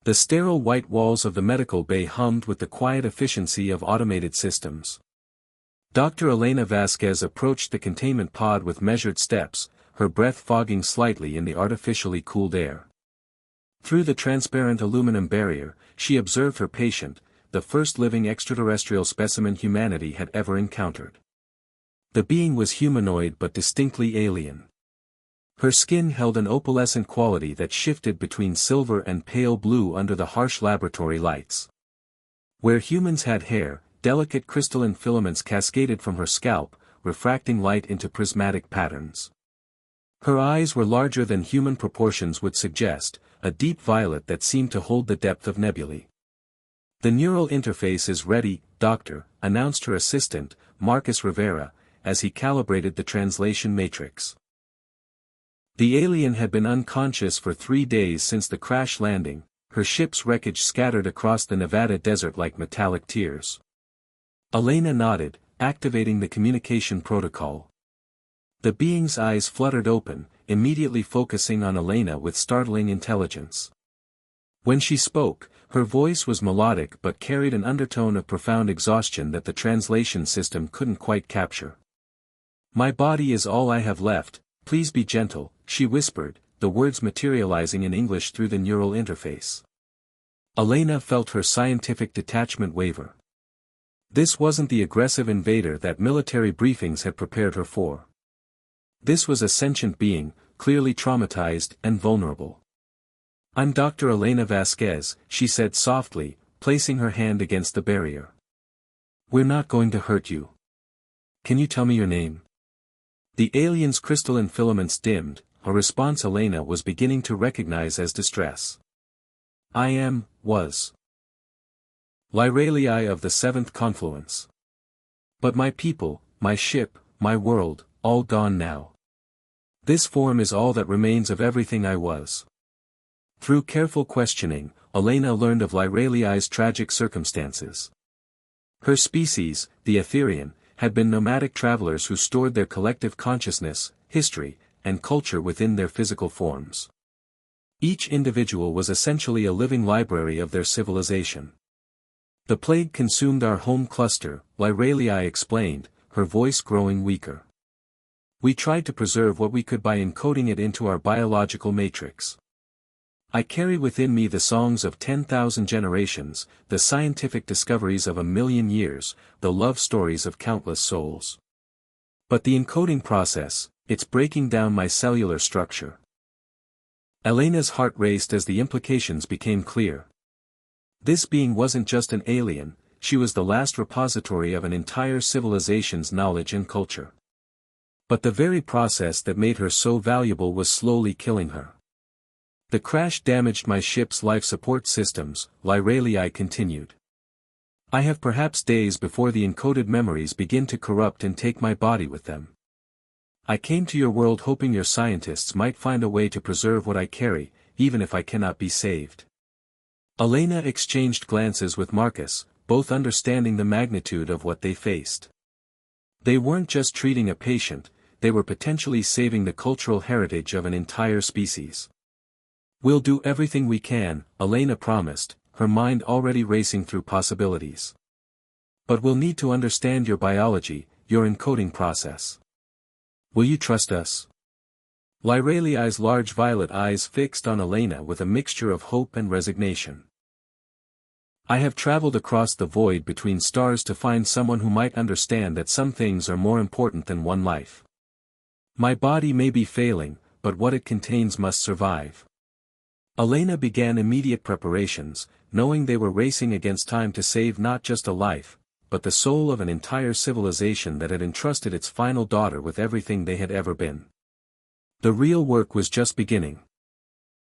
The sterile white walls of the medical bay hummed with the quiet efficiency of automated systems. Dr. Elena Vasquez approached the containment pod with measured steps, her breath fogging slightly in the artificially cooled air. Through the transparent aluminum barrier, she observed her patient, the first living extraterrestrial specimen humanity had ever encountered. The being was humanoid but distinctly alien. Her skin held an opalescent quality that shifted between silver and pale blue under the harsh laboratory lights. Where humans had hair, delicate crystalline filaments cascaded from her scalp, refracting light into prismatic patterns. Her eyes were larger than human proportions would suggest, a deep violet that seemed to hold the depth of nebulae. "The neural interface is ready, Doctor," announced her assistant, Marcus Rivera, as he calibrated the translation matrix. The alien had been unconscious for 3 days since the crash landing, her ship's wreckage scattered across the Nevada desert like metallic tears. Elena nodded, activating the communication protocol. The being's eyes fluttered open, immediately focusing on Elena with startling intelligence. When she spoke, her voice was melodic but carried an undertone of profound exhaustion that the translation system couldn't quite capture. "My body is all I have left, please be gentle," she whispered, the words materializing in English through the neural interface. Elena felt her scientific detachment waver. This wasn't the aggressive invader that military briefings had prepared her for. This was a sentient being, clearly traumatized and vulnerable. "I'm Dr. Elena Vasquez," she said softly, placing her hand against the barrier. "We're not going to hurt you. Can you tell me your name?" The alien's crystalline filaments dimmed, a response Elena was beginning to recognize as distress. was Lyralii of the Seventh Confluence. But my people, my ship, my world, all gone now. This form is all that remains of everything I was." Through careful questioning, Elena learned of Lyralii's tragic circumstances. Her species, the Etherian, had been nomadic travelers who stored their collective consciousness, history, and culture within their physical forms. Each individual was essentially a living library of their civilization. "The plague consumed our home cluster," Lyralii explained, her voice growing weaker. "We tried to preserve what we could by encoding it into our biological matrix. I carry within me the songs of 10,000 generations, the scientific discoveries of 1,000,000 years, the love stories of countless souls. But the encoding process, it's breaking down my cellular structure." Elena's heart raced as the implications became clear. This being wasn't just an alien, she was the last repository of an entire civilization's knowledge and culture. But the very process that made her so valuable was slowly killing her. "The crash damaged my ship's life support systems," Lyralii continued. "I have perhaps days before the encoded memories begin to corrupt and take my body with them. I came to your world hoping your scientists might find a way to preserve what I carry, even if I cannot be saved." Elena exchanged glances with Marcus, both understanding the magnitude of what they faced. They weren't just treating a patient, they were potentially saving the cultural heritage of an entire species. "We'll do everything we can," Elena promised, her mind already racing through possibilities. "But we'll need to understand your biology, your encoding process. Will you trust us?" Lyralii's large violet eyes fixed on Elena with a mixture of hope and resignation. "I have traveled across the void between stars to find someone who might understand that some things are more important than one life. My body may be failing, but what it contains must survive." Elena began immediate preparations, knowing they were racing against time to save not just a life, but the soul of an entire civilization that had entrusted its final daughter with everything they had ever been. The real work was just beginning.